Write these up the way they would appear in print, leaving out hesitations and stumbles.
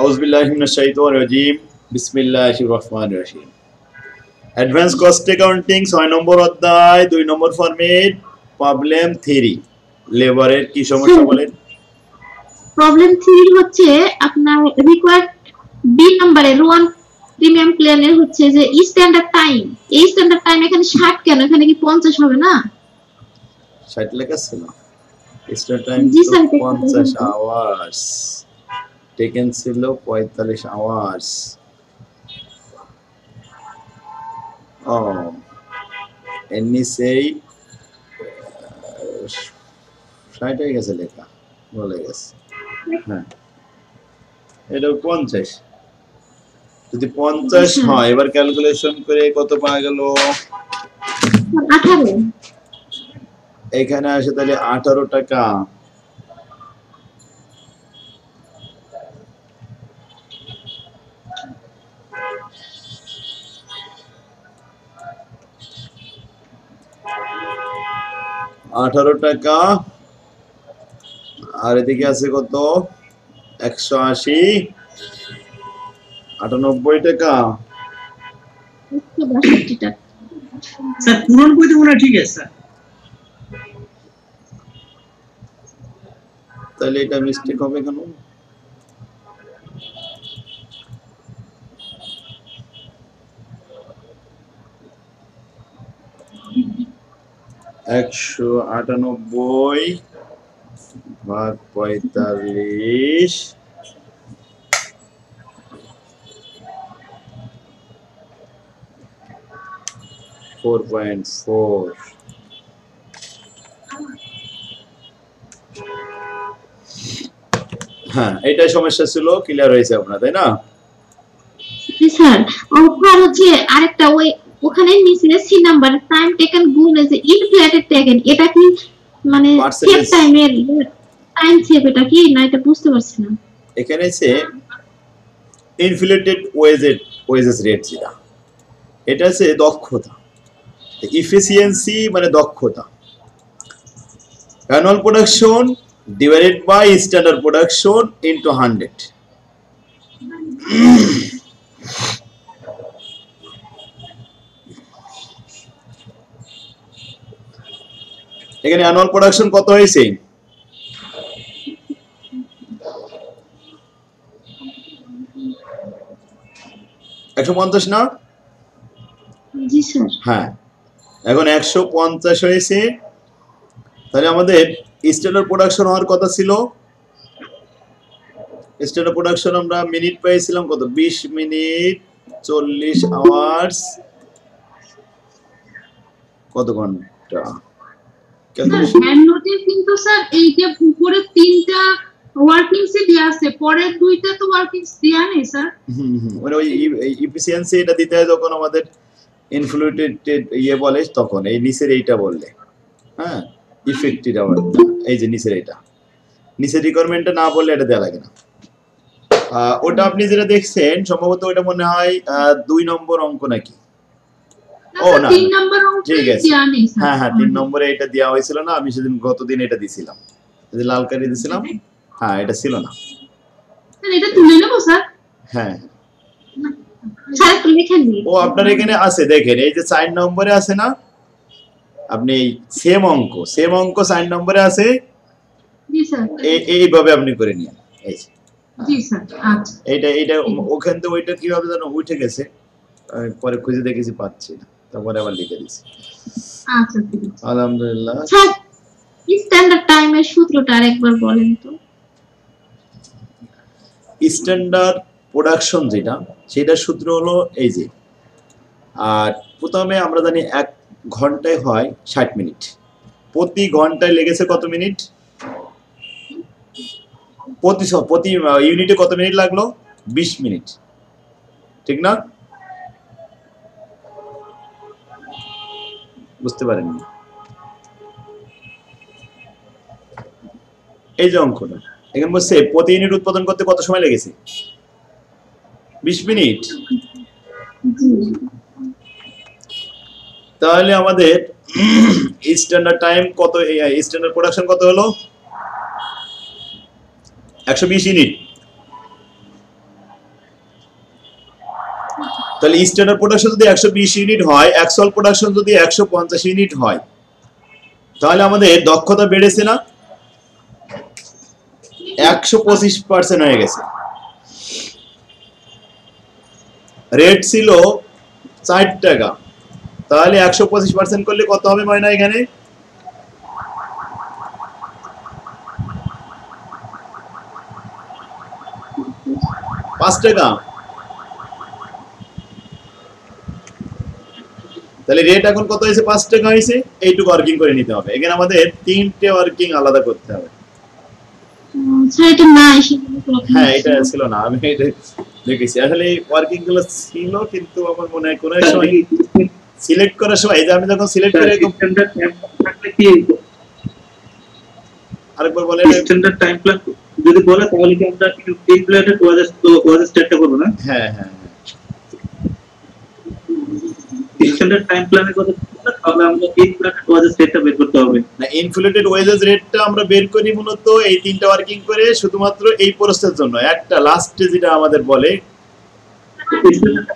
আউযুবিল্লাহি মিনাশ শাইতানির রাজীম বিসমিল্লাহির রহমানির রহিম অ্যাডভান্স কস্ট অ্যাকাউন্টিং 6 নম্বর অধ্যায় 2 নম্বর ফরম্যাট প্রবলেম 3 লেবারের কি সমস্যা বলেন প্রবলেম 3 হচ্ছে আপনার রিকোয়ার্ড বি নাম্বারের 1 প্রিমিয়াম প্ল্যানের হচ্ছে যে স্ট্যান্ডার্ড টাইম এই স্ট্যান্ডার্ড টাইম এখানে 60 কেন এখানে কি 50 হবে না 60 লেখা ছিল স্ট্যান্ডার্ড টাইম 50 আওয়ার্স টেকেন ছিল 45 আওয়ার্স এমনি সেই 60 হয়ে গেছে লেখা বলে গেছে হ্যাঁ এটা 50 যদি 50 হয় এবার ক্যালকুলেশন করে কত পাওয়া গেল 18 এখানে আসে তাহলে 18 টাকা টাকা আর এদিকে আছে কত 180 98 টাকা 162 টাকা স্যার পূরণ করতে মনে ঠিক আছে স্যার তাহলে এটা মিস্টেক হবে কেন একশো 98 ভাগ 45 4.4 হ্যাঁ এটাই সমস্যা ছিল ক্লিয়ার হয়েছে আপনার তাই না জি স্যার ওখানে হচ্ছে আরেকটা ওই ওখানে নিচে সি নাম্বার টাইম টেকেন গুণ যে ইনফ্লেটেড টেকেন এটা কি মানে সেভ টাইমের টাইম সেভ এটা কি না এটা বুঝতে পারছি না এখানে আছে ইনফ্লেটেড ওয়েজেস রেট যেটা এটা আছে দক্ষতা ইফিসিয়েন্সি মানে দক্ষতা annual production divided by standard production into 100 এখানে অ্যানুয়াল প্রোডাকশন কত হয়েছে 150 না জি স্যার হ্যাঁ এখন 150 হয়েছে তাহলে আমাদের স্ট্যান্ডার্ড প্রোডাকশন হওয়ার কথা ছিল স্ট্যান্ডার্ড প্রোডাকশন আমরা মিনিট পেয়েছিলাম কত 20 মিনিট 40 আওয়ার্স কত ঘন্টা হ্যান্ড নোটে কিন্তু স্যার এই যে উপরে তিনটা ওয়ার্কিংস দেয়া আছে পরের দুইটা তো ওয়ার্কিংস দেয়া নেই স্যার মানে ওই এফিসিয়েন্সি এটা দিতে হয় যখন আমাদের ইনফ্লুয়েটেড বলে তখন এই নিচের এইটা বললে হ্যাঁ ইফেক্টিভ আওয়ার এই যে নিচের এইটা নিচের রিকোয়ারমেন্টটা না বললে এটা দেয়া লাগে না ওটা আপনি যেটা দেখছেন সম্ভবত ওটা মনে হয় 2 নম্বর অঙ্ক নাকি ও না 3 নম্বর অঙ্ক ঠিক আছে দেয়া নেই স্যার হ্যাঁ 3 নম্বরে এটা দেয়া হয়েছিল না আমি সেদিন গতদিন এটা দিছিলাম এই যে লাল কালি দিছিলাম হ্যাঁ এটা ছিল না স্যার এটা তুলে নেব স্যার হ্যাঁ স্যার একটু লিখে নিন ও আপনার এখানে আছে দেখেন এই যে 4 নম্বরে আছে না আপনি সেম অঙ্ক 4 নম্বরে আছে জি স্যার এইভাবে আপনি করে নিন এই যে জি স্যার আচ্ছা এইটা ওখান থেকে ওইটা কিভাবে জানো উঠে গেছে আমি পরে খুঁজে দেখেছি পাচ্ছি না তারপরে আবার লিখে দিয়েছি আচ্ছা ঠিক আছে আলহামদুলিল্লাহ স্যার স্ট্যান্ডার্ড টাইমের সূত্রটা আরেকবার বলেন তো স্ট্যান্ডার্ড প্রোডাকশন যেটা সেটার সূত্র হলো এই যে আর প্রথমে আমরা জানি 1 ঘন্টায় হয় 60 মিনিট প্রতি ঘন্টায় লেগেছে কত মিনিট প্রতি ইউনিটে কত মিনিট লাগলো 20 মিনিট ঠিক না বুঝতে পারেননি এই যে অঙ্কটা এখানে বলছে প্রতি ইউনিট উৎপাদন করতে কত সময় লেগেছে 20 মিনিট তাহলে আমাদের স্ট্যান্ডার্ড টাইম কত স্ট্যান্ডার্ড প্রোডাকশন কত হলো 120 ইউনিট তাহলে স্ট্যান্ডার্ড প্রোডাকশন যদি 120 ইউনিট হয়, অ্যাকচুয়াল প্রোডাকশন যদি 150 ইউনিট হয়, তাহলে আমাদের দক্ষতা বেড়েছে না? 125% হয়ে গেছে। রেট ছিল 4 টাকা, তাহলে 125% করলে কত হবে ময়না? এখানে 5 টাকা। তাহলে রেট এখন কত হয়েছে? 5 টাকা হয়েছে। এইটুকু ওয়ার্কিং করে নিতে হবে। এখানে আমাদের 3টে ওয়ার্কিং আলাদা করতে হবে। স্যার এটা না হ্যাঁ, এটা ছিল না, আমি এটা দেখেছি। আসলে এই ওয়ার্কিং গুলো ছিল, কিন্তু আমার মনে হয় কোন এক সময় সিলেক্ট করার সময়, এই যে আমি যখন সিলেক্ট করে স্ট্যান্ডার্ড টাইম থাকলে কি আরেকবার বলে, স্ট্যান্ডার্ড টাইম প্ল্যান যদি বলে তাহলে কি আমরা ইনফ্লেটেড ওয়াজেস স্টার্টটা করব না? হ্যাঁ হ্যাঁ, স্ট্যান্ডার্ড টাইম প্ল্যানের কথা তাহলে আমরা ইনফ্লেটেড ওয়াজেস স্টার্টটা বের করতে হবে না। ইনফ্লেটেড ওয়েজেস রেটটা আমরা বের করি মূলত এই 3টা ওয়ার্কিং করে, শুধুমাত্র এই প্রসেসের জন্য। একটা লাস্টে যেটা আমাদের বলে স্ট্যান্ডার্ড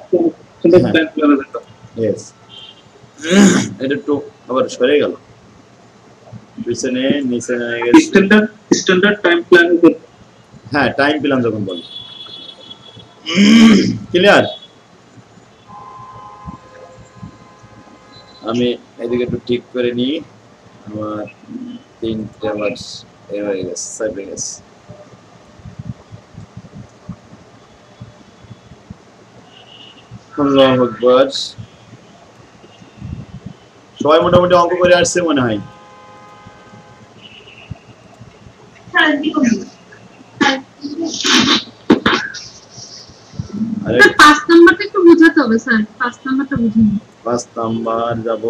টাইম প্ল্যানের কথা। यस, এটা তো আবার সরে গেল পিছনে নিচে হয়ে গেছে। স্ট্যান্ডার্ড টাইম প্ল্যানের কথা। হ্যাঁ, টাইম প্ল্যান যখন বলি। ক্লিয়ার? আমি এদিকে একটু ঠিক করে নিই। আমার 3টে ওয়ার্ডস হয়ে গেছে, সেভ হয়ে গেছে। আল্লাহু আকবার। সবাই মোটামুটি অঙ্ক করে আসছে মনে হয়। আরে 5 নাম্বারটা একটু বুঝাতে হবে স্যার, 5 নাম্বারটা বুঝুন। 5 নাম্বার যাব।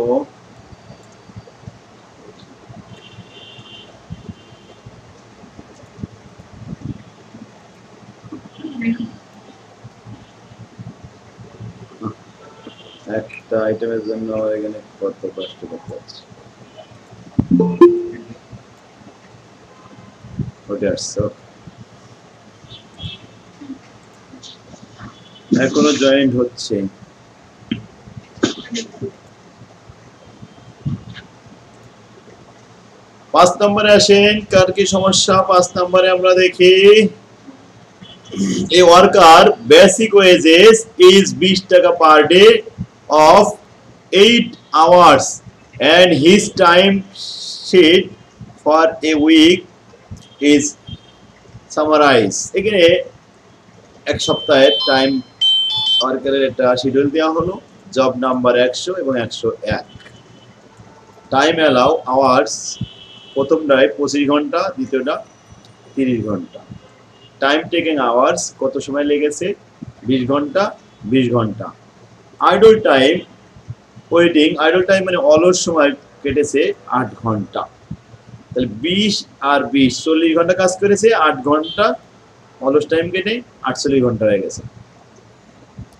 একটা আইটেমের জন্য আমার এখানে কত কষ্ট করতে হচ্ছে। ওটা আসছে, এখনো জয়েন্ট হচ্ছে। 5 নম্বরে আসেন, কার কি সমস্যা? 5 নম্বরে আমরা দেখি a worker basic wages is 20 টাকা per day of 8 hours and his time sheet for a week is summarized. এখানে এক সপ্তাহের টাইম ওয়ার্কারের একটা শিডিউল দেওয়া হলো, জব নাম্বার 100 এবং 101। টাইম অ্যালাউ আওয়ার্স, প্রথমটায় 25 ঘন্টা, দ্বিতীয়টা 30 ঘন্টা। টাইম টেকিং আওয়ার্স, কত সময় লেগেছে? 20 ঘন্টা 20 ঘন্টা। Idol time waiting, idol time মানে অলস সময় কেটেছে 8 ঘন্টা। তাহলে 20 আর 20 40 ঘন্টা কাজ করেছে, 8 ঘন্টা অলস টাইম কেটে 48 ঘন্টা হয়ে গেছে।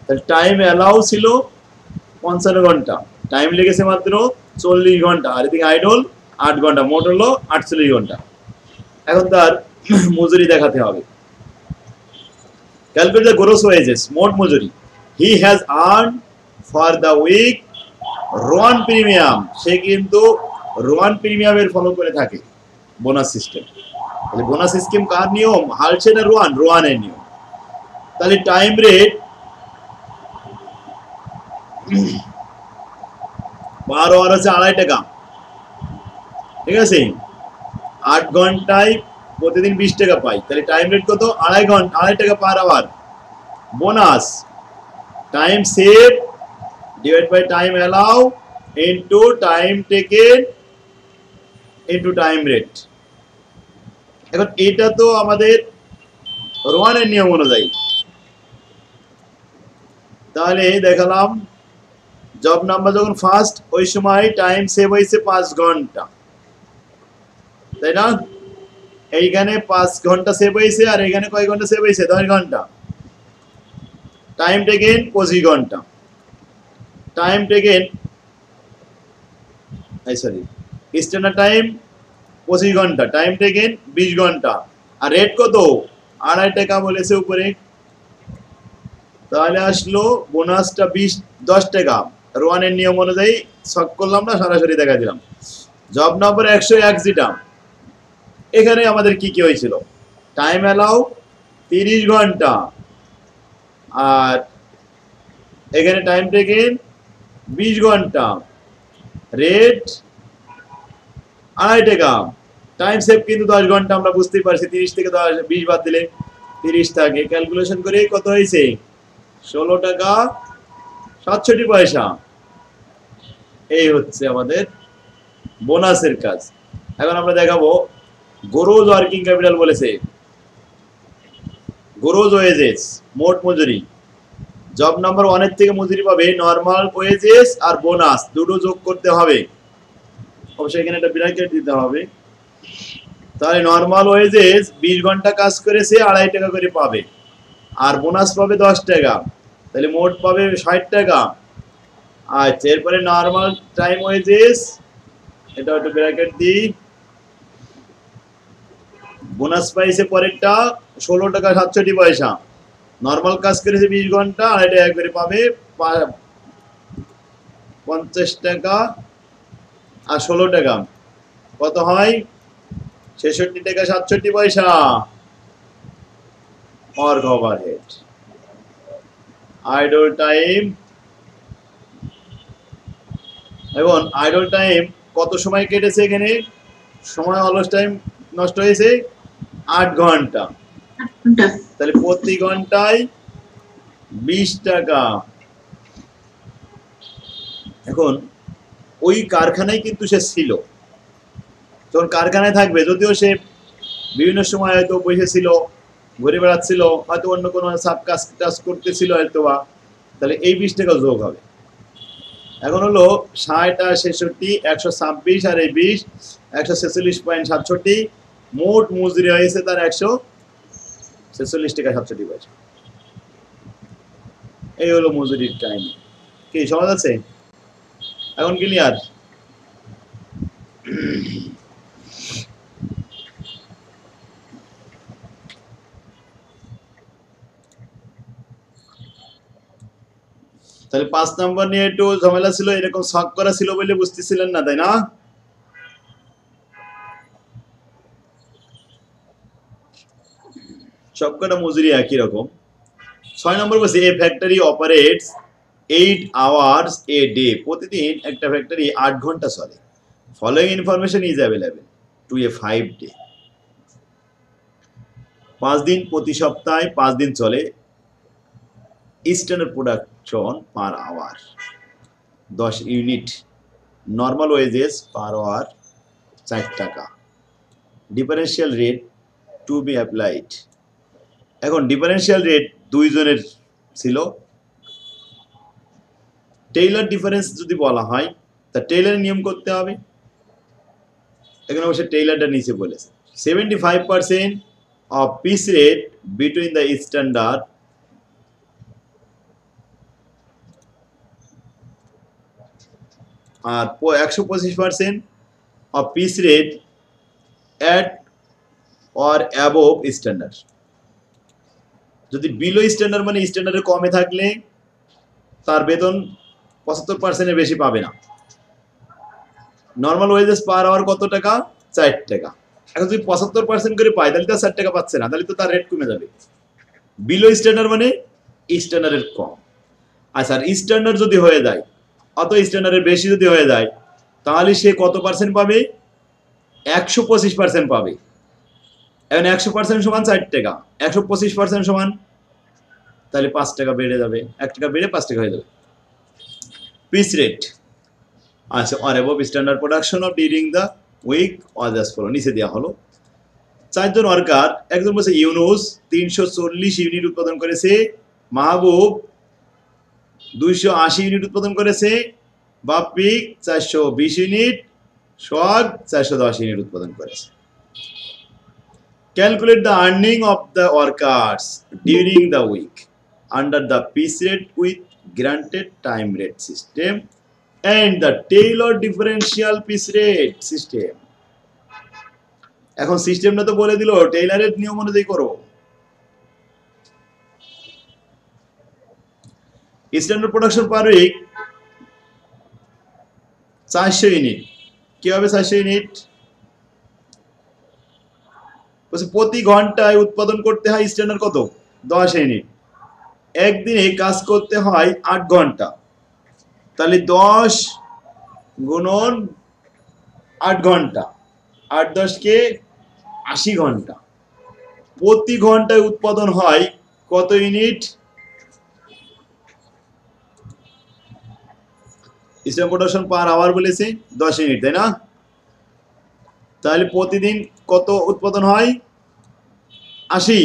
তাহলে টাইম অ্যালাউ ছিল 55 ঘন্টা, টাইম লেগেছে মাত্র 40 ঘন্টা, আর এদিকে আইডল 8 ঘন্টা, মোট হলো 48 ঘন্টা। এখন তার মজুরি দেখাতে হবে। ক্যালকুলেট দ্য গ্রস ওয়েজেস, মোট মজুরি। He has earn for the week Rowan premium, সে কিন্তু রোয়ান প্রিমিয়ামের ফলো করে থাকে বোনাস সিস্টেম। তাহলে বোনাস স্কিম কার নিয়ম? হালসে না রোয়ান? রোয়ানের নিয়ম। তাহলে টাইম রেট 12 আওয়ার হচ্ছে 2.5 টাকা, ঠিক আছে? 8 ঘন্টায় প্রতিদিন 20 টাকা পাই, তাহলে টাইম রেট কত? 2.5 টাকা per hour. Bonus time save divide by time allow into time taken into time rate. এখন এটা তো আমাদের রোয়ানের নিয়ম অনুযায়ী। তাহলে দেখালাম জব নাম্বার যখন ফার্স্ট, ওই সময় টাইম সেভ হয়েছে 5 ঘন্টা, তাই না? এইখানে 5 ঘন্টা সেভ হয়েছে, আর এখানে কয় ঘন্টা সেভ হয়েছে? 10 ঘন্টা। টাইম টেকেন 25 ঘন্টা। Time taken sorry standard time 25 ঘন্টা, টাইম টেকেন 20 ঘন্টা। আর রেট কত? 2.5 টাকা বলেছে উপরে। তাহলে আসলো বোনাসটা 10 টাকা। রোয়ান এর নিয়ম অনুযায়ী ছক করলাম না, সরাসরি দেখা দিলাম। জব নাম্বার 101 যেটা, এখানে আমাদের কি কি হয়েছিল? টাইম অ্যালাউ 30 ঘন্টা, আর এখানে টাইম টেকেন 20 ঘন্টা, রেট 2.5 টাকা, টাইম সেভ কিন্তু 10 ঘন্টা। আমরা বুঝতেই পারছি 30 থেকে 20 বাদ দিলে 30 থাকে। ক্যালকুলেশন করে কত হয়েছে? 16 টাকা 67 পয়সা। এই হচ্ছে আমাদের বোনাসের কাজ। এখন আমরা দেখাবো গ্রোস ওয়ার্কিং ক্যাপিটাল বলেছে, গ্রোস ওয়েজেস, মোট মজুরি। জব নাম্বার 1 এর থেকে মজুরি পাবে নরমাল ওয়েজেস আর বোনাস দুটো যোগ করতে হবে। অবশ্যই এখানে একটা ব্র্যাকেট দিতে হবে। তাহলে নরমাল ওয়েজেস 20 ঘন্টা কাজ করেছে 2.5 টাকা করে পাবে, আর বোনাস পাবে 10 টাকা, তাহলে মোট পাবে 60 টাকা। আচ্ছা, এরপরে নরমাল টাইম ওয়েজেস, এটা একটা ব্র্যাকেট দিই, বোনাস পাইছে পরেরটা 16 টাকা 67 পয়সা। নরমাল কাজ করেছে 20 ঘন্টা, 2.5 টাকা করে পাবে, 50 টাকা আর 16 টাকা কত হয়? 66 টাকা 67 পয়সা। Work overhead, idol time. এখন আইডল টাইম কত সময় কেটেছে? এখানে সময় অলস টাইম নষ্ট হয়েছে 8 ঘন্টা। তাহলে প্রতি ঘন্টায় 20 টাকা। এখন ওই কারখানায় কিন্তু সে ছিল, যখন কারখানায় থাকবে, যদিও সে বিভিন্ন সময় হয়তো বসেছিল, ঘুরে বেড়াচ্ছিল, হয়তো অন্য কোনো সাব কাজ টাজ করতেছিল হয়তো বা, তাহলে এই 20 টাকা যোগ হবে। এখন হলো 60 আর 66 126, আর এই 20 146.67, মোট মজুরি হয়েছে তার 146 টাকা 67 পয়সা। এই হলো মজুরির টাইম। কি সমাজ আছে? এখন ক্লিয়ার? তাহলে 5 নম্বর নিয়ে একটু ঝামেলা ছিল, এরকম ছক করা ছিল বলে বুঝতেছিলেন না, তাই না? সবকটা মজুরি একই রকম। 6 নম্বর বলছে a factory operates 8 hours a day, প্রতিদিন একটা ফ্যাক্টরি 8 ঘন্টা চলে। Following information is available to a 5 day. 5 দিন, প্রতি সপ্তাহে 5 দিন চলে। Standard production per hour 10 unit. Normal wages per hour 4 টাকা। Differential rate to be applied. এখন ডিফারেন্সিয়াল রেট 2 জনের ছিল। টেইলর ডিফারেন্স যদি বলা হয়, তা টেইলরের নিয়ম করতে হবে। এখানে অবশ্যই টেইলরটা নিচে বলেছে 75% of piece rate between the standard আর 125% of piece rate at or above standard. যদি বিলো স্ট্যান্ডার্ড মানে স্ট্যান্ডার্ডের কমে থাকলে তার বেতন 75%-এর বেশি পাবে না। নর্মাল ওয়েজেস পার আওয়ার কত টাকা? 4 টাকা। এখন যদি 75% করে পায়, তাহলে তো 4 টাকা পাচ্ছে না, তাহলে তো তার রেট কমে যাবে। বিলো স্ট্যান্ডার্ড মানে স্ট্যান্ডার্ডের কম। আচ্ছা, আর স্ট্যান্ডার্ড যদি হয়ে যায়, অত স্ট্যান্ডার্ডের বেশি যদি হয়ে যায়, তাহলে সে কত পার্সেন্ট পাবে? 125% পাবে। এখন 100% সমান 4 টাকা, 125% সমান, তাহলে 5 টাকা বেড়ে যাবে, 1 টাকা বেড়ে 5 টাকা হয়ে যাবে। পিস রেট আচ্ছা, or above standard production of during the week or just follow, নিচে দেওয়া হলো। 4 জন ওয়ার্কার, একজন বলছে ইউনুস 340 ইউনিট উৎপাদন করেছে, মাহবুব 280 ইউনিট উৎপাদন করেছে, বাপ্পি 420 ইউনিট, সোহাগ 410 ইউনিট উৎপাদন করেছে। Calculate the earning of the workers during the week under the piece rate with granted time rate system and the Taylor differential piece rate system. এখন সিস্টেমটা তো বলে দিল, টেইলরের নিয়ম অনুযায়ী করো। Standard production per week 400 unit. কি হবে 400 ইউনিট? প্রতি ঘন্টায় উৎপাদন করতে হয় স্ট্যান্ডার্ড কত? 10 ইউনিট। একদিনে কাজ করতে হয় 8 ঘন্টা, তাহলে 10 গুণন 8 ঘন্টা, 8 10 কে 80 ঘন্টা। প্রতি ঘন্টায় উৎপাদন হয় কত unit? Standard production per hour বলেছে 10 ইউনিট, তাই না? তাহলে প্রতিদিন কত উৎপাদন হয়? 80।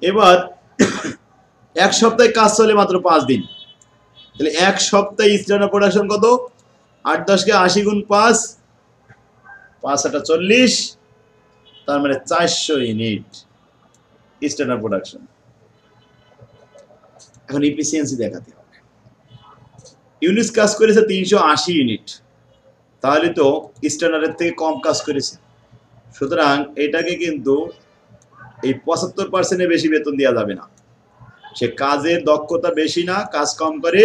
এবার এক সপ্তাহে কাজ চলে মাত্র 5 দিন, তাহলে এক সপ্তাহে স্ট্যান্ডার্ড প্রোডাকশন কত? 8 10 কে 80 গুণ 5, 5 8 40, তার মানে 400 ইউনিট স্ট্যান্ডার্ড প্রোডাকশন। এখন এফিসিয়েন্সি দেখাতে হবে। ইউনিট কাজ করেছে 380 ইউনিট, তাহলে তো স্ট্যান্ডার্ডের থেকে কম কাজ করেছে। সুতরাং এটাকে কিন্তু এই 75% বেশি বেতন দেওয়া যাবে না। সে কাজের দক্ষতা বেশি না, কাজ কম করে,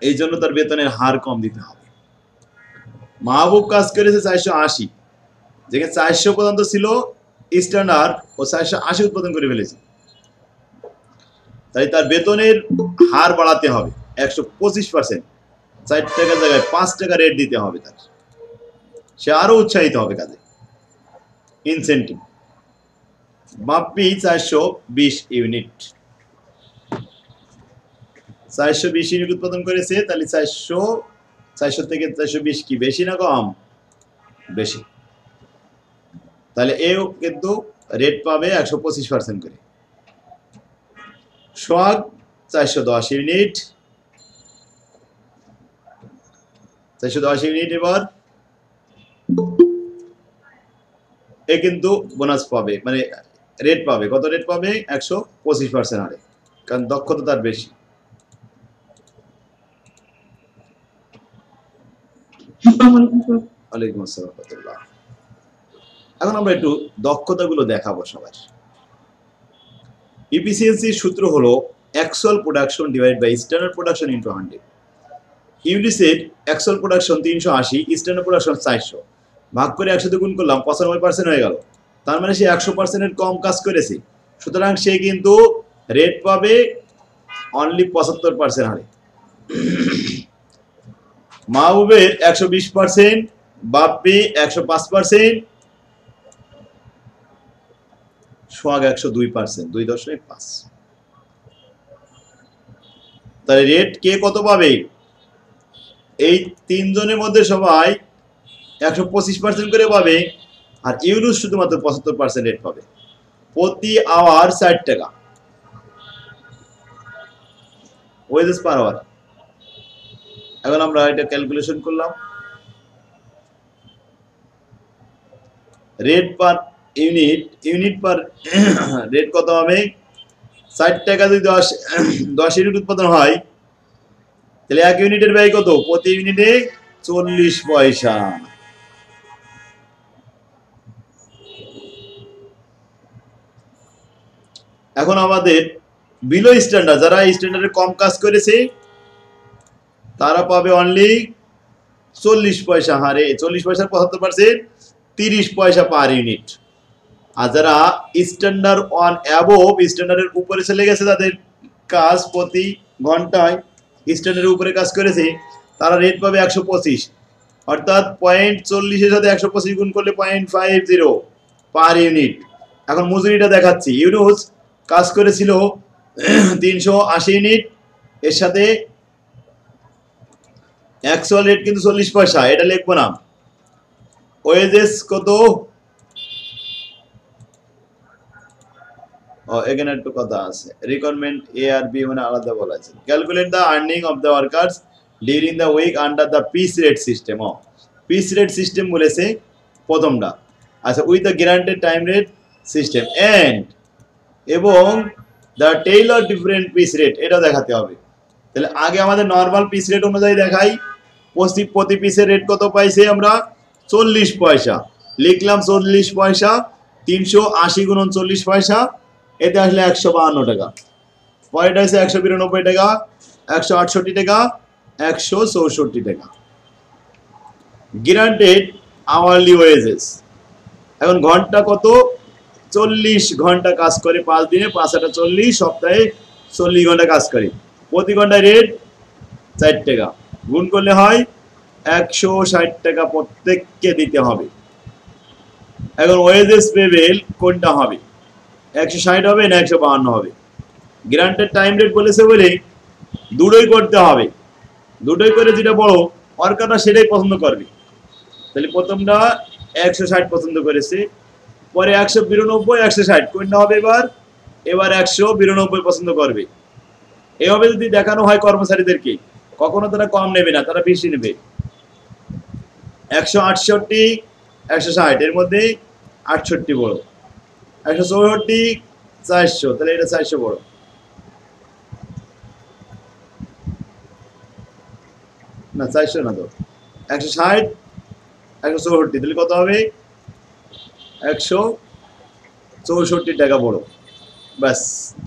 এই জন্য তার বেতনের হার কম দিতে হবে। মাহবুব কাজ করেছে 480, যেখানে 400 পর্যন্ত ছিল স্ট্যান্ডার্ড, ও 480 উৎপাদন করে ফেলেছে, তাই তার বেতনের হার বাড়াতে হবে 125%। 4 টাকার জায়গায় 5 টাকা রেট দিতে হবে তার, সে আরো উৎসাহিত হবে কাজে। ইনসেন্টিভ। বাপ্পি 420 ইউনিট, 420 ইউনিট উৎপাদন করেছে, তাহলে 400 থেকে 420 কি বেশি না কম? বেশি। তাহলে এও কিন্তু রেট পাবে 125% করে। সোহাগ 410 ইউনিট, 410 ইউনিট। এবার এ কিন্তু বোনাস পাবে, মানে রেট পাবে। কত রেট পাবে? 125% হারে, কারণ দক্ষতা তার বেশি। ওয়ালাইকুম আসসালাম রাহমাতুল্লাহ। এখন আমরা একটু দক্ষতাগুলো দেখাবো সবার। এফিসিয়েন্সির সূত্র হলো actual production divide by standard production into 100। ইউনিসের অ্যাকচুয়াল প্রোডাকশন 380, স্ট্যান্ডার্ড প্রোডাকশন 400, ভাগ করে 100 দিয়ে গুণ করলাম, 95% হয়ে গেল। তার মানে সে 100%-এর কম কাজ করেছে, সুতরাং সে কিন্তু রেট পাবে অনলি 75% হারে। মাহবুবের 120%, বাপ্পি 105%, সোহাগ 102%, 2.5। তাহলে রেট কে কত পাবে? এই তিনজনের মধ্যে সবাই 125% করে পাবে, আর ইউনুস শুধুমাত্র 75% রেট পাবে। প্রতি আওয়ার 60 টাকা ওয়েজেস পার আওয়ার। এখন আমরা এটা ক্যালকুলেশন করলাম, rate per unit per rate কত হবে? 60 টাকা যদি 10 ইউনিট উৎপাদন হয়, তাহলে 1 ইউনিটের ব্যয় কত? প্রতি ইউনিটে 40 পয়সা। এখন আমাদের বিলো স্ট্যান্ডার্ড, যারা স্ট্যান্ডার্ডে কম কাজ করেছে, তারা পাবে অনলি 40 পয়সা হারে। 40 পয়সার 75%, 30 পয়সা পার ইউনিট। আর যারা স্ট্যান্ডার্ড অন অ্যাবভ, স্ট্যান্ডার্ডের উপরে চলে গেছে, তাদের কাজ প্রতি ঘন্টায় স্ট্যান্ডার্ডের উপরে কাজ করেছে, তারা রেট পাবে 125, অর্থাৎ 0.40-এর সাথে 125 গুণ করলে 0.50 পার ইউনিট। এখন মজুরিটা দেখাচ্ছি। ইউনুস কাজ করেছিল 380 ইউনিট, এর সাথে অ্যাকচুয়াল রেট কিন্তু 40 পয়সা, এটা লিখবো না। ওয়েজেস কত? এখানে একটু কথা আছে, রিকোয়ারমেন্ট এ আর বি মানে আলাদা বলা আছে। Calculate the earning of the workers during the week under the piece rate system. Piece rate system বলেছে প্রথমটা। আচ্ছা, with the guaranteed time rate system and এবং the Taylor different piece rate, এটা দেখাতে হবে। তাহলে আগে আমাদের নর্মাল পিস রেট অনুযায়ী দেখাই। প্রতি পিসের রেট কত পাইছে আমরা? 40 পয়সা। লিখলাম 40 পয়সা, 380 গুণন 40 পয়সা, এতে আসলে 152 টাকা। পরেরটা হচ্ছে 192 টাকা, 168 টাকা, 164 টাকা। Guaranteed hourly wages. এখন ঘন্টা কত? 40 ঘন্টা কাজ করে 5 দিনে, 5 8 40, সপ্তাহে 40 ঘন্টা কাজ করে। প্রতি ঘন্টায় রেট 4 টাকা, গুণ করলে হয় 160 টাকা প্রত্যেককে দিতে হবে। এখন ওয়েজেস পেবেল কোনটা হবে? 160 হবে না 152 হবে? গ্যারান্টেড টাইম রেট বলেছে বলে দুটোই করতে হবে। দুটোই করে যেটা বড় অর্কাটা সেটাই পছন্দ করবে। তাহলে প্রথমটা 160 পছন্দ করেছে, পরে 192 160 কোনটা হবে? এবার 192 পছন্দ করবে। এভাবে যদি দেখানো হয় কর্মচারীদেরকে, কখনো তারা কম নেবে না, তারা বেশি নেবে। 168 160 এর মধ্যে 68 বড়, 164 400, তাহলে এটা 400 বড়। না 400 না, তো 160 164, তাহলে কত হবে? 164 টাকা বড়। ব্যাস,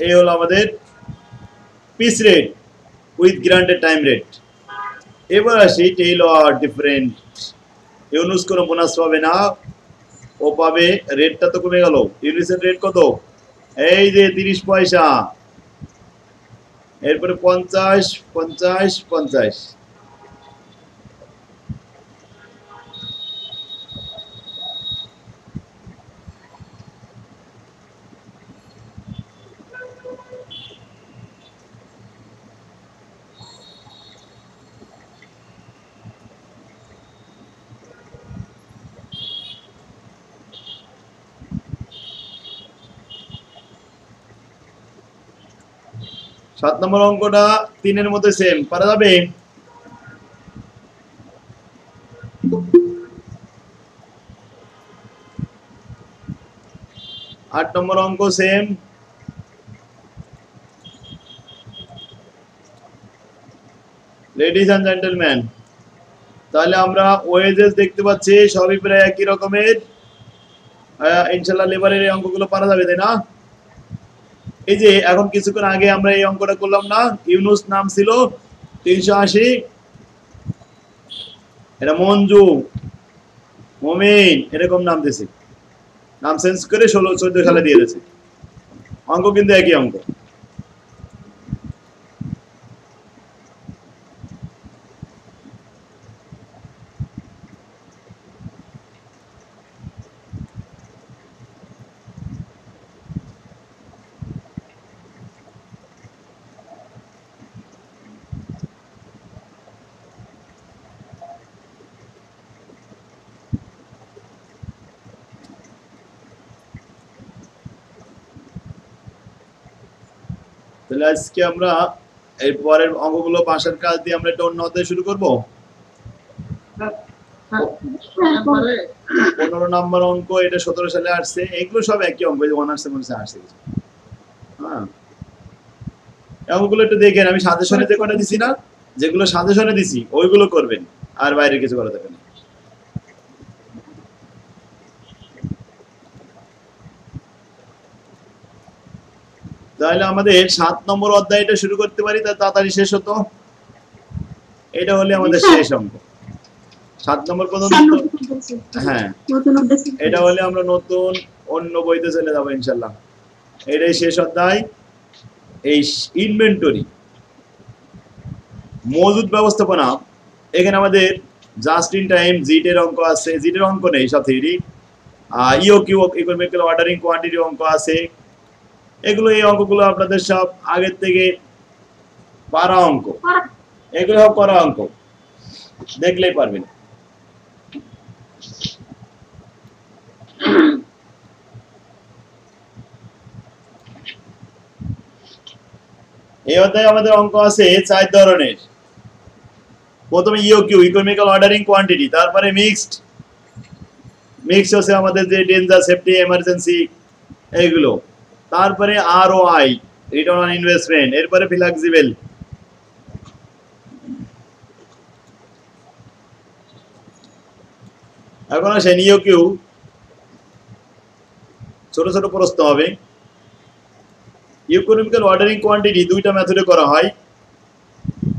এই হলো আমাদের piece rate with guaranteed time rate. এবার আসি টেইলর ডিফারেন্ট। ইউনুস কোনো বোনাস পাবে না, ও পাবে, রেটটা তো কমে গেল। ইউনুসের রেট কত? এই যে 30 পয়সা, এরপরে 50 50 50। সাত নম্বর অঙ্কটা 3-এর মধ্যে সেম, পারা যাবে? 8 নম্বর অঙ্ক সেম। লেডিজ এন্ড জেন্টলম্যান, তাহলে আমরা ওয়েজেস দেখতে পাচ্ছি সবই প্রায় একই রকমের। ইনশাআল্লাহ লেবারের এই অঙ্কগুলো পারা যাবে, তাই না? এই যে এখন কিছুক্ষণ আগে আমরা এই অঙ্কটা করলাম না, ইউনুস নাম ছিল 380, এটা মঞ্জু মমিন এরকম নাম দিয়েছে, নাম চেঞ্জ করে 16-14 সালে দিয়ে দিয়েছে। অঙ্ক কিন্তু একই অঙ্ক। তাহলে আজকে আমরা এই পরের অঙ্কগুলো পাশের কাজ দিয়ে আমরা একটা অন্য অধ্যায় শুরু করব। 15 নম্বর অঙ্ক, এটা 17 সালে আসছে। এগুলো সব একই অঙ্ক, অনার্সের মধ্যে আসছে। হ্যাঁ, অঙ্কগুলো একটু দেখেন, আমি সাজেশনে যে কটা দিছি না, যেগুলো সাজেশনে দিছি ওইগুলো করবেন, আর বাইরে কিছু করা যাবে না। তাহলে আমাদের 7 নম্বর অধ্যায়টা শুরু করতে পারি, তা তাড়াতাড়ি শেষ হতো। এটা হলে আমাদের শেষ অঙ্ক 7 নম্বর পর্যন্ত। হ্যাঁ, এটা হলে আমরা নতুন অন্য বইতে চলে যাবো ইনশাল্লাহ। এটাই শেষ অধ্যায়। এই ইনভেন্টরি মজুদ ব্যবস্থাপনা, এখানে আমাদের জাস্ট ইন টাইম জিটের অঙ্ক আছে, জিটের অঙ্ক নেই সাথে, ইওকিউ ইকোনমিক্যাল অর্ডারিং কোয়ান্টিটি অঙ্ক আছে। এগুলো, এই অঙ্কগুলো আপনাদের সব আগের থেকে পারা অঙ্ক, এগুলো সব করা অঙ্ক, দেখলেই পারবেন। এই অধ্যায়ে আমাদের অঙ্ক আছে 4 ধরনের। প্রথমে ইওকিউ ইকোনমিক্যাল অর্ডারিং কোয়ান্টিটি, তারপরে মিক্সড হচ্ছে আমাদের যে ডেঞ্জার সেফটি এমার্জেন্সি এইগুলো, তারপরে আরওআই রিটার্ন অন ইনভেস্টমেন্ট, এরপরে ফ্লেক্সিবল। এখন আসেন ইওকিউ, ছোট ছোট প্রশ্ন হবে। ইকোনমিক্যাল অর্ডারিং কোয়ান্টিটি দুইটা মেথডে করা হয়,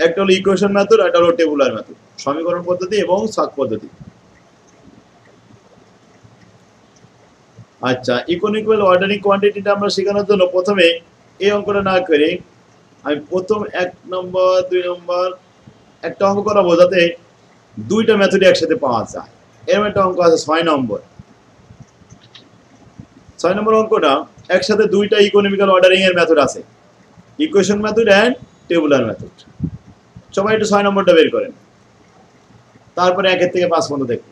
একটা হলো ইকুয়েশন মেথড, একটা হলো টেবুলার মেথড, সমীকরণ পদ্ধতি এবং ছক পদ্ধতি। আচ্ছা, ইকোনমিক্যাল অর্ডারিং কোয়ান্টিটিটা আমরা শেখানোর জন্য প্রথমে এই অঙ্কটা না করে আমি প্রথম 1 নম্বর 2 নম্বর একটা অঙ্ক করাবো যাতে দুইটা মেথড একসাথে পাওয়া যায়। এরকম একটা অঙ্ক আছে 6 নম্বর। 6 নম্বর অঙ্কটা একসাথে দুইটা ইকোনমিক্যাল অর্ডারিং এর মেথড আছে, equation method and tabular method. সবাই একটু 6 নম্বরটা বের করেন, তারপরে 1 থেকে 5 পর্যন্ত দেখুন।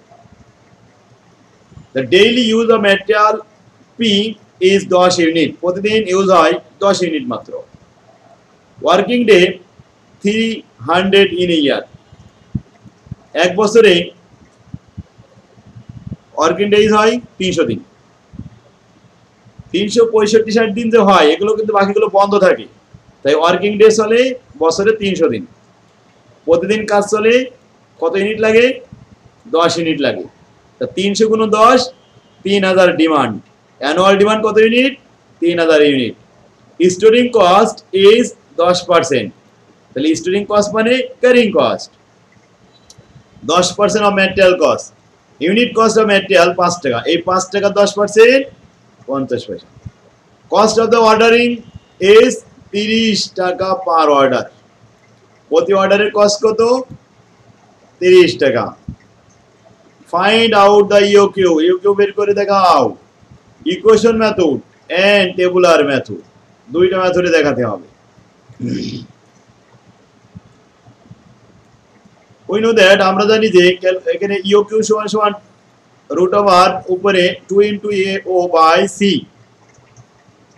The daily use of material P is 10 unit, প্রতিদিন ইউজ হয় 10 ইউনিট মাত্র। ওয়ার্কিং ডে 300 ইন এ ইয়ার, এক বছরে ওয়ার্কিং ডেজ হয় 300 দিন। 365-60 দিন যে হয় এগুলো কিন্তু বাকিগুলো বন্ধ থাকে, তাই ওয়ার্কিং ডে চলে বছরে 300 দিন। প্রতিদিন কাজ চলে, কত ইউনিট লাগে? 10 ইউনিট লাগে। তা 300 গুণ 10, 3000 ডিমান্ড। অ্যানুয়াল ডিমান্ড কত unit? 3000 unit. Storing cost is 10%, তাহলে স্টোরিং কস্ট মানে carrying cost. 10% of material cost, unit cost of material 5 টাকা, এই 5 টাকা 10% 50 পয়সা। Cost of the ordering is 30 টাকা পার অর্ডার, প্রতি অর্ডারের কস্ট কত? 30 টাকা। Find out the EOQ, EOQ বের করে দেখাও। Equation method and tabular method, দুইটা মেথডে দেখাতে হবে। উই নো দ্যাট, আমরা জানি যে এখানে ইউকিউ সমান সমান রুট ওভার উপরে 2 into A O by C,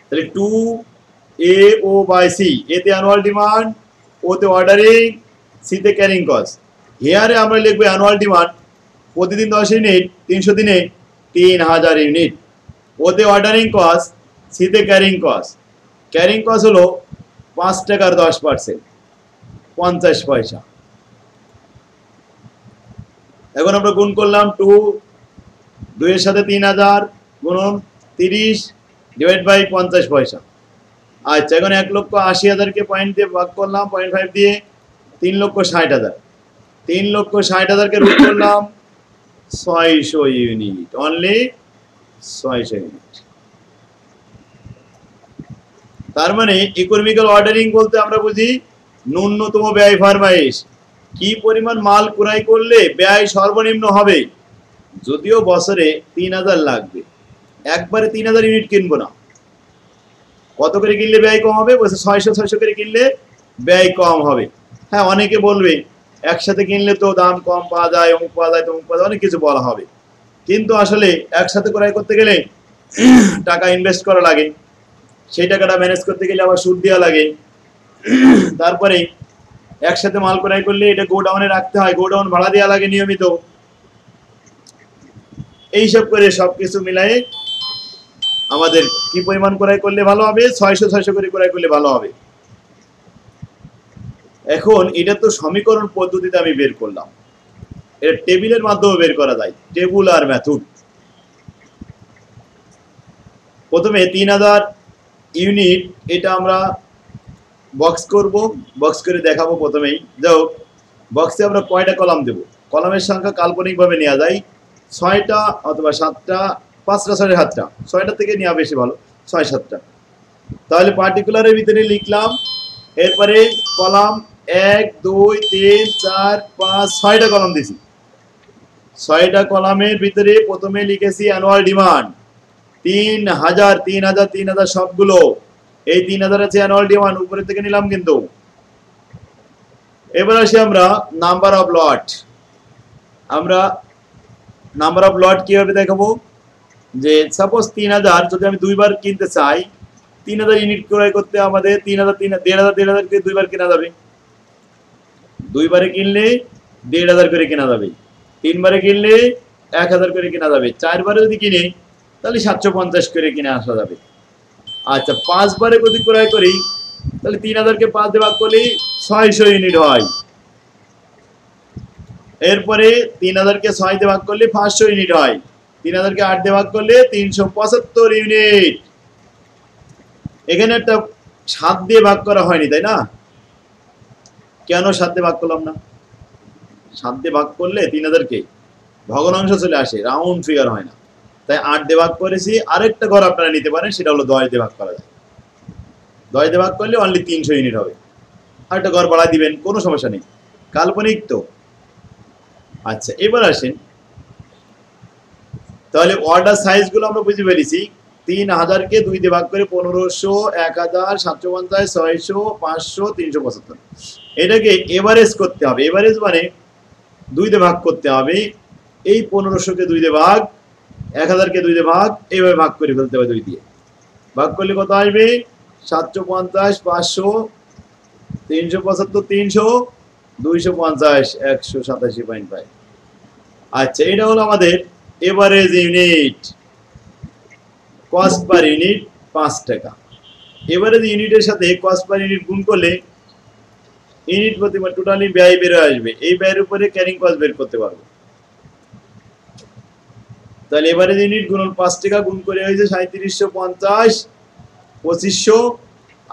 তাহলে 2 এ ও বাই সি, এতে অ্যানুয়াল ডিমান্ড, ওতে অর্ডারিং, সিতে ক্যারিং কস্ট। হিয়ারে আমরা লিখবো অ্যানুয়াল ডিমান্ড প্রতিদিন 10 ইউনিট, 300 দিনে 3000 ইউনিট। ওতে অর্ডারিং কস্ট, সিতে ক্যারিং কস্ট। ক্যারিং কস্ট হলো 5 টাকার 10%, 50 পয়সা। এখন আমরা গুণ করলাম 2 এর সাথে 3000 গুণন 30 ডিভাইড বাই 50 পয়সা। আচ্ছা, এখন 1,80,000 কে পয়েন্ট দিয়ে ভাগ করলাম, 0.5 দিয়ে 3,60,000। 3,60,000 কে রুট করলাম 600 ইউনিট, অনলি 600 ইউনিট। তার মানে ইকোনমিক্যাল অর্ডারিং বলতে আমরা বুঝি ন্যূনতম ব্যয় ফরমাইশ, কি পরিমাণ মাল ক্রয় করলে ব্যয় সর্বনিম্ন হবে। যদিও বছরে 3000 লাগবে, একবারে 3000 ইউনিট কিনবো না। কত করে কিনলে ব্যয় কম হবে? বলছে 600 করে কিনলে ব্যয় কম হবে। হ্যাঁ, অনেকে বলবে একসাথে কিনলে তো দাম কম পাওয়া যায়, অমুক পাওয়া যায়, তমুক পাওয়া যায়, অনেক কিছু বলা হবে। কিন্তু আসলে একসাথে ক্রয় করতে গেলে টাকা ইনভেস্ট করা লাগে, সেই টাকাটা ম্যানেজ করতে গেলে আবার সুদ দেওয়া লাগে। তারপরে একসাথে মাল ক্রয় করলে এটা গোডাউনে রাখতে হয়, গোডাউন ভাড়া দেওয়া লাগে নিয়মিত। এইসব করে সবকিছু মিলাই আমাদের কি পরিমাণ ক্রয় করলে ভালো হবে? 600 করে ক্রয় করলে ভালো হবে। এখন এটা তো সমীকরণ পদ্ধতিতে আমি বের করলাম, এটা টেবিলের মাধ্যমে বের করা যায়, টেবুলার মেথড। প্রথমে 3000 ইউনিট, এটা আমরা বক্স করব, বক্স করে দেখাবো। প্রথমেই যাও, বক্সে আমরা কয়টা কলাম দেব? কলামের সংখ্যা কাল্পনিকভাবে নেওয়া যায় 6টা অথবা 7টা, 5টা 7টা, 6টা থেকে নেওয়া বেশি ভালো, 6-7টা। তাহলে পার্টিকুলারের ভিতরে লিখলাম, এরপরে কলাম 1 2 3 4 5 6টা কলাম দিছি। 6টা কলামের ভিতরে প্রথমে লিখেছি অ্যানুয়াল ডিমান্ড 3000 3000 3000 সবগুলো, এই 3000 আছে অ্যানুয়াল ডিমান্ড, উপরে থেকে নিলাম কিন্তু। এবার আসি আমরা নাম্বার অফ লট। আমরা নাম্বার অফ লট কিভাবে দেখাবো? যে সাপোজ 3000 যদি আমি দুইবার কিনতে চাই, 3000 ইউনিট ক্রয় করতে আমাদের 3000 1,500 কে দুইবার কেনা যাবে। দুইবারে কিনলে 1,500 করে কেনা যাবে, 3বারে কিনলে 1000 করে কেনা যাবে, 4বারে যদি কিনে তাহলে 750 করে কিনে আসা যাবে। আচ্ছা, 5বারে যদি ক্রয় করি তাহলে 3000 কে 5 দিয়ে ভাগ করলে 600 ইউনিট হয়। এরপরে 3000 কে 6 দিয়ে ভাগ করলে 500 ইউনিট হয়। 3000 কে 8 দিয়ে ভাগ করলে 375 ইউনিট। এখানে একটা 7 দিয়ে ভাগ করা হয়নি, তাই না? কেন 7 দিয়ে ভাগ করলাম না? 7 দিয়ে ভাগ করলে 3000কে ভগ্নাংশ চলে আসে, রাউন্ড ফিগার হয় না, তাই 8 দিয়ে ভাগ করেছি। আরেকটা ঘর আপনারা নিতে পারেন, সেটা হলো 10 দিয়ে ভাগ করা যায়। 10 দিয়ে ভাগ করলে অনলি 300 ইউনিট হবে। আরেকটা ঘর বাড়ায় দিবেন, কোনো সমস্যা নেই, কাল্পনিক তো। আচ্ছা, এবার আসেন, তাহলে অর্ডার সাইজগুলো আমরা বুঝে ফেলেছি। 3000কে 2 দিয়ে ভাগ করে 1500, 1000, 750, 600, 500, 375। এটাকে এভারেজ করতে হবে। এভারেজ মানে 2 দিয়ে ভাগ করতে হবে। এই 1500কে 2 দিয়ে ভাগ, 1000কে 2 দিয়ে ভাগ, এইভাবে ভাগ করে ফেলতে হবে। 2 দিয়ে ভাগ করলে কত আসবে? 750, 500, 375, 300, 250, 187.5। আচ্ছা, এটা হলো আমাদের average unit. Cost per unit 5 টাকা। এভারেজ ইউনিটের সাথে কস্ট পার ইউনিট গুণ করলে ইউনিট প্রতি টোটালি ব্যয় বের হয়ে আসবে। এই ব্যয়ের উপরে ক্যারিং কস্ট বের করতে পারবো। তাহলে এভারেজ ইউনিট গুণন 5 টাকা, গুণ করে হয়েছে 3750, 2500,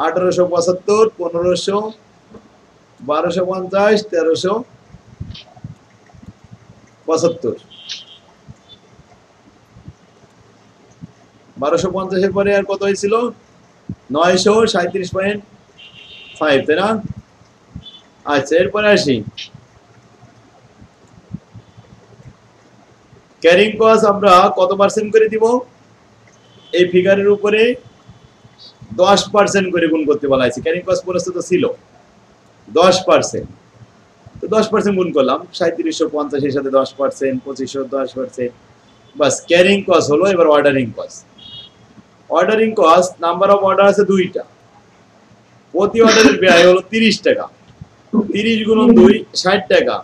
1875, 1500, 1250, 1375। 1250 পরে আর কত হয়েছিল? 937.5, তাই না? আচ্ছা, এরপরে আসি ক্যারিং কস্ট আমরা কত পার্সেন্ট করে দিব? এই ফিগারের উপরে 10% করে গুণ করতে বলা হয়েছে। ক্যারিং কস্ট প্রস্তুত ছিল 10%, তো 10% গুণ করলাম। 3750 এর সাথে 10%, 2500 10%, বাস ক্যারিং কস্ট হলো। এবার ordering cost. Ordering cost, number of order আছে 2টা, প্রতি অর্ডারের ব্যয় হলো 30 টাকা। 30 গুণন 2 60 টাকা,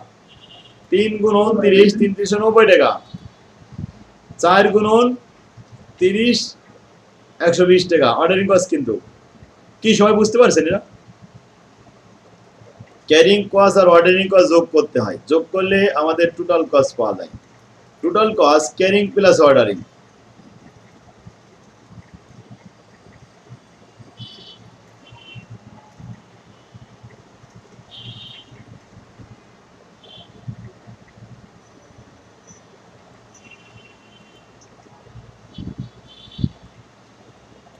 3 গুণন 30 390 টাকা, 4 গুণন 30 120 টাকা অর্ডারিং কস্ট। কিন্তু কি সবাই বুঝতে পারছেন? এটা ক্যারিং কস্ট আর অর্ডারিং কস্ট যোগ করতে হয়। যোগ করলে আমাদের টোটাল কস্ট পাওয়া যায়। Total cost carrying plus ordering.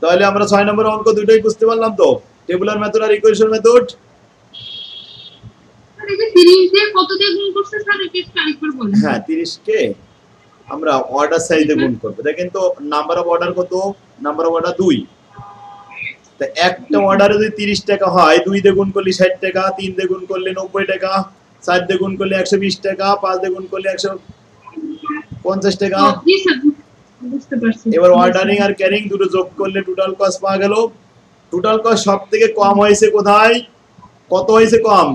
তাহলে আমরা 6 নম্বর অঙ্ক দুটোই বুঝতে পারলাম তো, টেবুলার মেথড আর ইকুয়েশন মেথড। স্যার এই যে 30 দিয়ে কত দিয়ে গুণ করছে স্যার এটা একটু আরেকবার বলেন। হ্যাঁ, 30 কে আমরা অর্ডার সাইজে গুণ করব। দেখেন তো নাম্বার অফ অর্ডার কত? Number of order 2। তা একটা অর্ডারে যদি 30 টাকা হয়, 2 দিয়ে গুণ করলে 60 টাকা, 3 দিয়ে গুণ করলে 90 টাকা, 4 দিয়ে গুণ করলে 120 টাকা, 5 দিয়ে গুণ করলে 150 টাকা। জি স্যার, বুঝতে পারছি। এবার অর্ডারিং আর ক্যারিং দুটো যোগ করলে টোটাল কস্ট পাওয়া গেল। টোটাল কস্ট সবথেকে কম হয়েছে কোথায়? কত হয়েছে কম?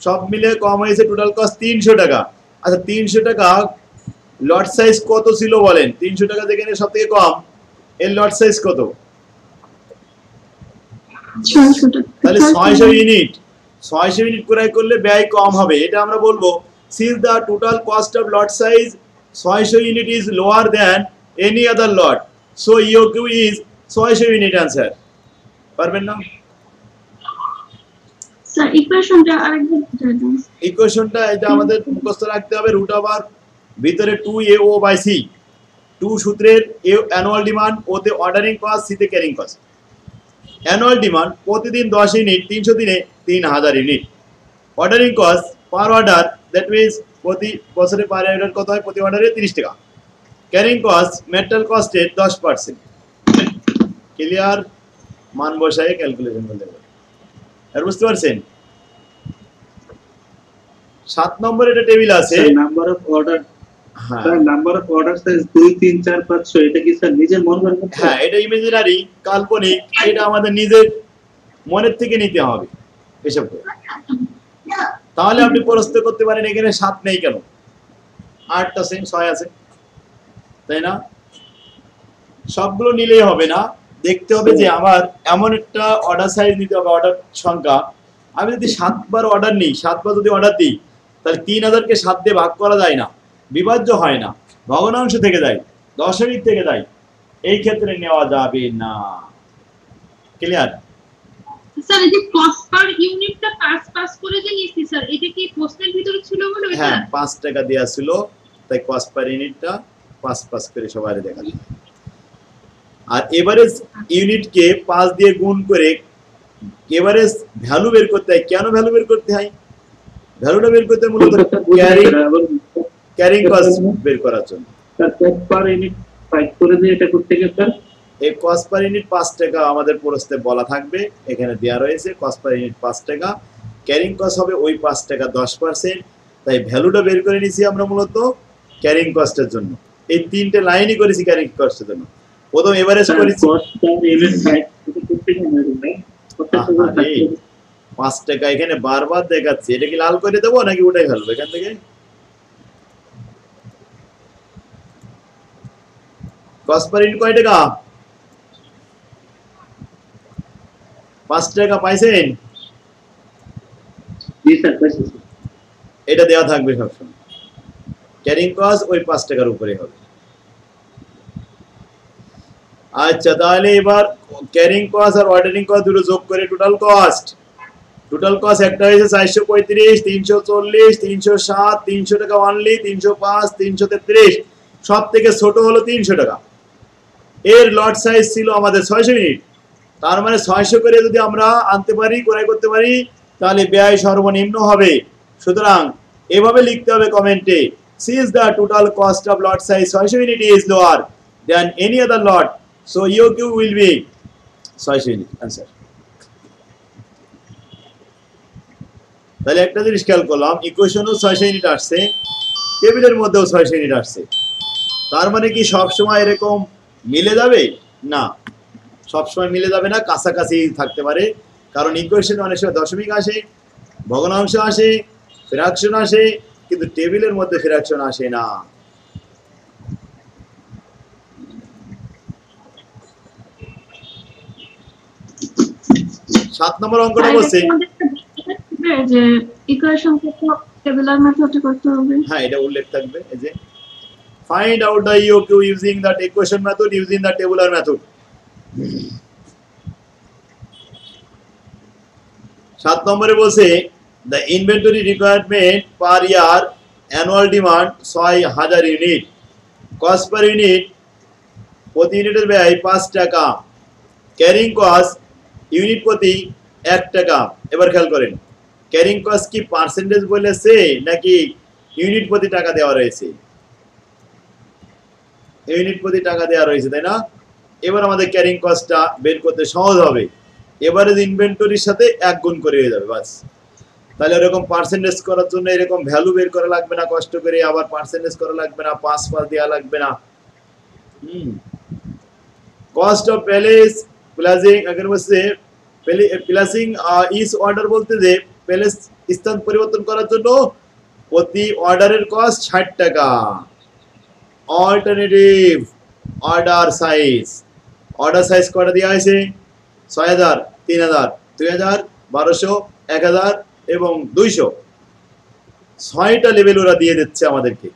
সব মিলে কম হয়েছে টোটাল কস্ট 300 টাকা। আচ্ছা, 300 টাকা লট সাইজ কত ছিল বলেন? 300 টাকা যেখানে সবথেকে কম, এর লট সাইজ কত? 600 টাকা। তাহলে 600 ইউনিট। 600 ইউনিট ক্রয় করলে ব্যয় কম হবে। এটা আমরা বলবো since the total cost of lot size 600 unit is lower than any other lot, so EOQ is 600 unit answer. পারবেন না? স্যার ইকুয়েশনটা আরেকবার বুঝাই দিন। ইকুয়েশনটা এটা আমাদের মুখস্থ রাখতে হবে। রুট ওভার ভিতরে 2AO/C, 2 সূত্রের A অ্যানুয়াল ডিমান্ড, ওতে অর্ডারিং কস্ট, সিতে ক্যারিং কস্ট। অ্যানুয়াল ডিমান্ড প্রতিদিন 10 ইউনিট, 300 দিনে 3000 unit. Ordering cost per order, that means প্রতি বছরে পার অর্ডার কত হয়? প্রতি অর্ডারে 30 টাকা। ক্যারিং কস্ট মেটাল কস্টের 10%। ক্লিয়ার? মান বসায় ক্যালকুলেশন করতে হবে। আর বুঝতে পারছেন? 7 নম্বর এটা টেবিল আছে নাম্বার অফ অর্ডার। হ্যাঁ, sir number of order size 2 3 4 5 6 এটা কি স্যার নিজের মন করে করতে? হ্যাঁ, এটা ইমাজিনারি, কাল্পনিক। এটা আমাদের নিজের মনের থেকে নিতে হবে এসব করে। তাহলে আপনি প্রশ্ন করতে পারেন এখানে 7 নেই কেন? 8 আছে, 6 আছে, তাই না? সবগুলো নিলেই হবে না, দেখতে হবে যে আমার এমন একটা অর্ডার সাইজ নিতে হবে, অর্ডার সংখ্যা। আমি যদি 7 বার অর্ডার নিই, 7 বার যদি অর্ডার দিই, তাহলে 3000কে 7 দিয়ে ভাগ করা যায় না, বিভাজ্য হয় না, ভগ্নাংশ থেকে যায়, দশমিক থেকে যায়। এই ক্ষেত্রে নেওয়া যাবে না। ক্লিয়ার? স্যার এই যে কস্ট পার ইউনিটটা পাস করে যে নিছি স্যার, এটা কি প্রশ্নের ভিতরে ছিল বলে এটা? হ্যাঁ 5 টাকা দেয়া ছিল, তাই কস্ট পার ইউনিটটা পাস করে সবাইকে দেখাতে। আর এভারেজ ইউনিটকে 5 দিয়ে গুণ করে এভারেজ ভ্যালু বের করতে হয়। কেন ভ্যালু বের করতে হয়? ভ্যালুটা বের করতে মূলত ক্যারিং কস্ট বের করার জন্য। Sir cost per unit fight করে দিয়ে এটা করতে গেলে স্যার এই কস্ট পার ইউনিট 5 টাকা আমাদের প্রশ্নে বলা থাকবে, এখানে দেয়া রয়েছে কস্ট পার ইউনিট 5 টাকা, ক্যারিং কস্ট হবে ওই 5 টাকা 10%, তাই ভ্যালুটা বের করে নিছি আমরা মূলত ক্যারিং কস্টের জন্য। এই তিনটে লাইনই করেছি ক্যারিং কস্টের জন্য। প্রথম এভারেজ করেছি কস্ট পার ইউনিট ফাইট করতে গেলে 5 টাকা, এখানে বারবার দেখাচ্ছি, এটা কি লাল করে দেবো নাকি উঠাই ফেলবো এখান থেকে? কস্ট পার ইউনিট কয় টাকা? 5 টাকা পাইছেন? জি স্যার পাইছি। এটা দেওয়া থাকবে সবসময়, ক্যারিং কস্ট ওই 5 টাকার উপরে হবে। আচ্ছা তাহলে এবার ক্যারিং কস্ট আর অর্ডারিং কস্ট দুটো যোগ করে টোটাল কস্ট একটা হয়েছে 435, 340, 307, 300 টাকা অনলি, 305, 333, সব থেকে ছোট হলো 300 টাকা। এর লট সাইজ ছিল আমাদের 600 ইউনিট, তার মানে 600 করে যদি আমরা আনতে পারি, ক্রয় করতে পারি, তাহলে ব্যয় সর্বনিম্ন হবে। সুতরাং এভাবে লিখতে হবে কমেন্টে, since the total cost of lot size 600 unit is lower than any other lot, so EOQ will be 600 unit answer। তাহলে একটা জিনিস খেয়াল করলাম, ইকুয়েশনও 600 ইউনিট আসছে, টেবিলের মধ্যেও 600 ইউনিট আসছে। তার মানে কি সব সময় এরকম মিলে যাবে? না, সব সময় মিলে যাবে না, কাছাকাছি থাকতে পারে, কারণ ইকুয়েশন অনেক সময় দশমিক আসে, ভগ্নাংশ আসে, ফ্র্যাকশন আসে, কিন্তু টেবিলের মধ্যে ফ্র্যাকশন আসে না। সাত নম্বর অঙ্কটা বলছে যে ইকুয়েশন কত টেবুলার মেথডে করতে হবে। হ্যাঁ এটা উল্লেখ থাকবে, এই যে find out the EOQ using that equation method using the tabular method। 7 নম্বরে বলছে the inventory requirement per year annual demand 6000 unit, cost per unit প্রতি ইউনিটের ব্যয় 5 টাকা, ক্যারিং কস্ট ইউনিট প্রতি 1 টাকা। এবার খেয়াল করেন ক্যারিং কস্ট কি পার্সেন্টেজ বলেছে নাকি ইউনিট প্রতি টাকা দেওয়া রয়েছে? ইউনিট প্রতি টাকা দেওয়া রয়েছে, তাই না? এবার আমাদের ক্যারিং কস্টটা বের করতে সহজ হবে, এবারে ইনভেন্টরির সাথে 1 গুণ করে হয়ে যাবে বাস। তাহলে এরকম পার্সেন্টেজ করার জন্য এরকম ভ্যালু বের করা লাগবে না, কষ্ট করে আবার পার্সেন্টেজ করা লাগবে না, পাস দেওয়া লাগবে না। কস্ট অফ প্যালেস প্লাসিং, আগে বলছে প্লাসিং ইচ অর্ডার বলতে যে প্যালেস স্থান পরিবর্তন করার জন্য প্রতি অর্ডারের কস্ট 60 টাকা। অল্টারনেটিভ অর্ডার সাইজ কটা দেওয়া হয়েছে? 6000, 3000, 2000, 1200, 1000 এবং 200, 6টা লেভেল ওরা দিয়ে দিচ্ছে আমাদেরকে।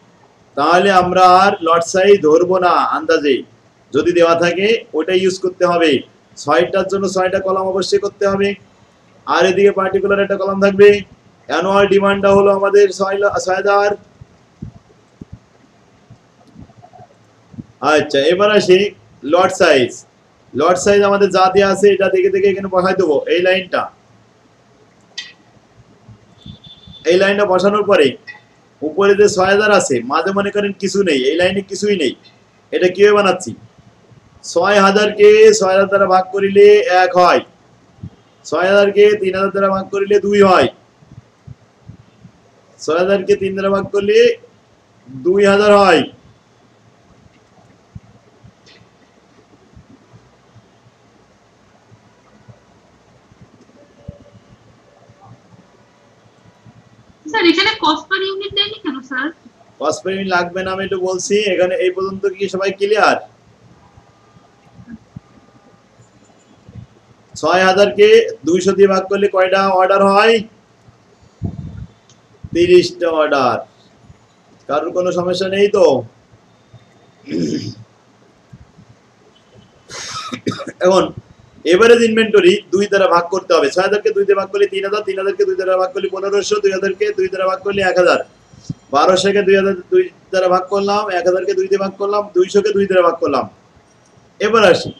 তাহলে আমরা আর লট সাইজ ধরবো না, আন্দাজে যদি দেওয়া থাকে ওটা ইউজ করতে হবে। 6টার জন্য 6টা কলাম অবশ্যই করতে হবে, আর এদিকে পার্টিকুলার একটা কলাম থাকবে। অ্যানুয়াল ডিমান্ডটা হলো আমাদের 6000। আচ্ছা এবার আসি লট সাইজ আমাদের যা দেওয়া আছে এটা দেখে এখানে বসাই দেবো। এই লাইনটা বসানোর পরে উপরে যে 6000 আছে মাঝে মনে করেন কিছু নেই, এই লাইনে কিছুই নেই, এটা কিভাবে বানাচ্ছি? 6000কে 6000 দ্বারা ভাগ করিলে 1 হয়, 6000কে 3000 দ্বারা ভাগ করিলে 2 হয়, 6000কে 3 দ্বারা ভাগ করলে 2000 হয়। স্যার এখানে কস্ট পার ইউনিট দেয়নি কেন স্যার? কস্ট পার ইউনিট লাগবে না, আমি একটু বলছি। এখানে এই পর্যন্ত কি সবাই ক্লিয়ার? 6000কে 200 দিয়ে ভাগ করলে কয়টা অর্ডার হয়? 30টা অর্ডার। কারোর কোনো সমস্যা নেই তো? এখন এভারেজ ইনভেন্টরি 2 দ্বারা ভাগ করতে হবে। 6000 কে 2 দিয়ে ভাগ করলে 3000, 3000 কে 2 দ্বারা ভাগ করলে 1500, 2000 কে 2 দ্বারা ভাগ করলে 1000, 1200 কে 2 দ্বারা ভাগ করলাম, 1000 কে 2 দিয়ে ভাগ করলাম, 200 কে 2 দ্বারা ভাগ করলাম। এবার আসি,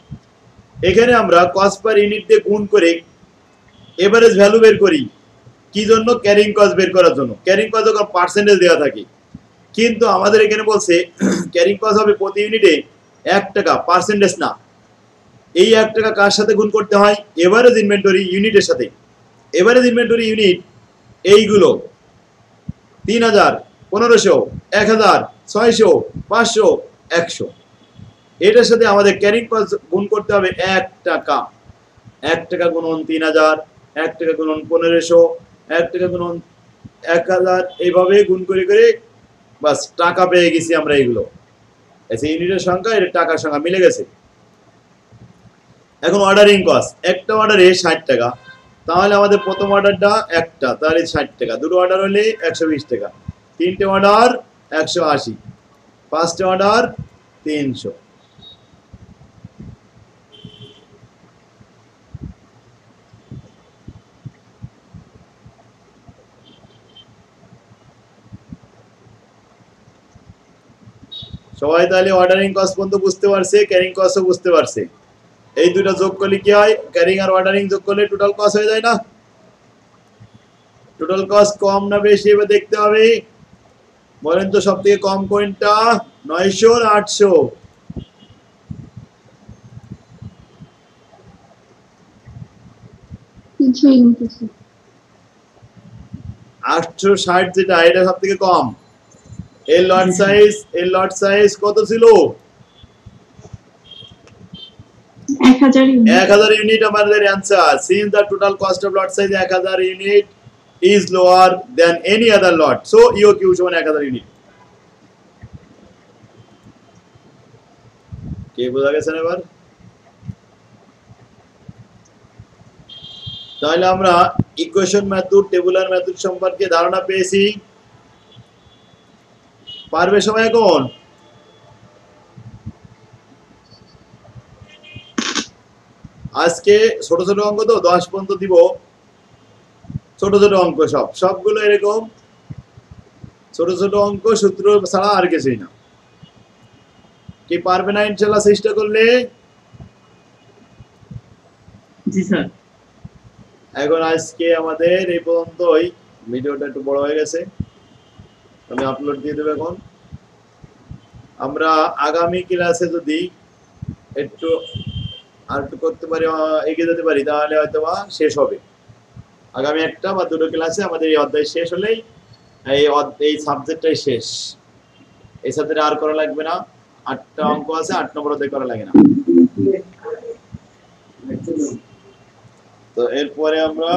এখানে আমরা কস্ট পার ইউনিট দিয়ে গুণ করে এভারেজ ভ্যালু বের করি। কি জন্য? ক্যারিং কস্ট বের করার জন্য। ক্যারিং কস্ট যখন পার্সেন্টেজ দেওয়া থাকে, কিন্তু আমাদের এখানে বলছে ক্যারিং কস্ট হবে প্রতি ইউনিটে 1 টাকা, পার্সেন্টেজ না। এই 1 টাকা কার সাথে গুণ করতে হয়? এভারেজ ইনভেন্টরি ইউনিটের সাথে। এভারেজ ইনভেন্টরি ইউনিট এইগুলো 3000, 1500, 1000, 600, 500, 100। এটার সাথে আমাদের ক্যারিং কস্ট গুণ করতে হবে 1 টাকা। 1 টাকা গুণন 3000, 1 টাকা গুণন 1500, 1 টাকা গুণন 1000, এইভাবে গুণ করে করে বাস টাকা পেয়ে গেছি আমরা। এগুলো এই ইউনিটের সংখ্যা, এর টাকার সংখ্যা মিলে গেছে। এখন অর্ডারিং কস্ট, একটা অর্ডারে 60 টাকা, তাহলে আমাদের প্রথম অর্ডারটা একটা, তাহলে 60 টাকা। দুটো অর্ডার হলে 120 টাকা, তিনটে অর্ডার 180, পাঁচটা অর্ডার 300। সবাই তাহলে অর্ডারিং কস্ট পর্যন্ত বুঝতে পারছে, ক্যারিং কস্টও বুঝতে পারছে। এই দুটো যোগ করলে কি হয়? ক্যারিং আর অর্ডারিং যোগ করলে টোটাল কস্ট হয়ে যায় না? টোটাল কস্ট কম না বেশি এবার দেখতে হবে। বলেন তো সব থেকে কম কোনটা? 900 না 800? 860 যেটা, এটা সব থেকে কম। এর লট সাইজ কত ছিল? 1000 ইউনিট আমাদের answer. Since the total cost of lot size 1000 unit is lower than any other lot, so EOQ সমান 1000 ইউনিট। কে বোঝা গেছে এবার? তাহলে আমরা ইকুয়েশন মেথড, টেবুলার মেথড সম্পর্কে ধারণা পেয়েছি। পারবে সবাই এখন? আজকে ছোট ছোট অঙ্ক তো 10 পর্যন্ত দিব। ছোট ছোট অঙ্ক সবগুলো এরকম ছোট ছোট অঙ্ক, সূত্র ছাড়া আর কিছুই না। কি পারবে না ইনশাআল্লাহ চেষ্টা করলে? জি স্যার। এখন আজকে আমাদের এই পর্যন্তই। ভিডিওটা একটু বড় হয়ে গেছে, আমি আপলোড দিয়ে দেব। এখন আমরা আগামী ক্লাসে যদি একটু আর একটু করতে পারি, এগিয়ে যেতে পারি, তাহলে হয়তো শেষ হবে। আগামী একটা বা দুটো ক্লাসে আমাদের এই অধ্যায় শেষ হলেই এই সাবজেক্টটাই শেষ। এই সাবজেক্টে আর করা লাগবে না। 8টা অঙ্ক আছে, 8 নম্বর অধ্যায় করা লাগে না। তো এরপরে আমরা